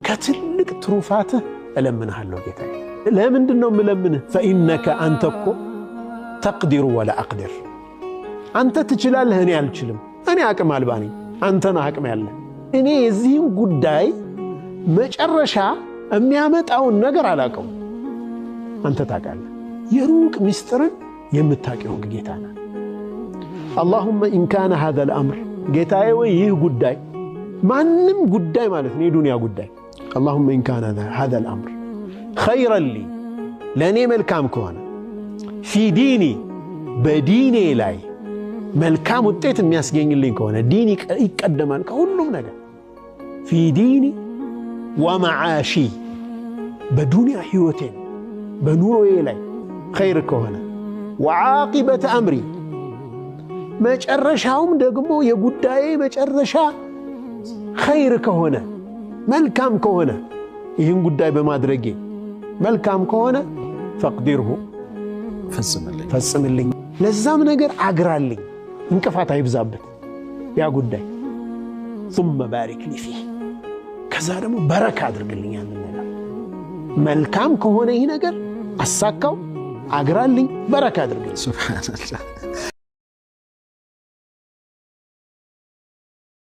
ከትልቅ ትሩፋትህ እለምንሃለሁ ጌታዬ። ለምንድነው የምለምንህ? ፈኢነከ አንተ እኮ ተቅዲሩ ወላ አቅድር፣ አንተ ትችላለህ እኔ አልችልም። እኔ አቅም አልባ ነኝ፣ አንተ ነህ አቅም ያለ። እኔ የዚህን ጉዳይ መጨረሻ የሚያመጣውን ነገር አላውቀውም፣ አንተ ታውቃለህ። የሩቅ ምስጢርን የምታውቀው ጌታ ነህ። አላሁመ ኢንካነ ሃዘል አምር፣ ጌታዬ ወይ ይህ ጉዳይ ማንም ጉዳይ ማለት ነው የዱንያ ጉዳይ፣ አላሁመ ኢንካነ ሃዘል አምር ኸይረን ሊ፣ ለእኔ መልካም ከሆነ ፊ ዲኒ፣ በዲኔ ላይ መልካም ውጤት የሚያስገኝልኝ ከሆነ ዲን ይቀደማል ከሁሉም ነገር። ፊ ዲኒ ወመዓሺ፣ በዱንያ ሕይወቴን በኑሮዬ ላይ ኸይር ከሆነ ወዓቂበተ አምሪ፣ መጨረሻውም ደግሞ የጉዳዬ መጨረሻ ኸይር ከሆነ መልካም ከሆነ ይህን ጉዳይ በማድረጌ መልካም ከሆነ ፈቅዲርሁ፣ ፈጽምልኝ፣ ለዛም ነገር አግራልኝ፣ እንቅፋት አይብዛበት ያ ጉዳይ። ثم ባሪክ ሊ ፊህ፣ ከዛ ደግሞ በረካ አድርግልኝ። ያንን ነገር መልካም ከሆነ ይህ ነገር አሳካው፣ አግራልኝ፣ በረካ አድርግልኝ። ሱብሃንአላህ።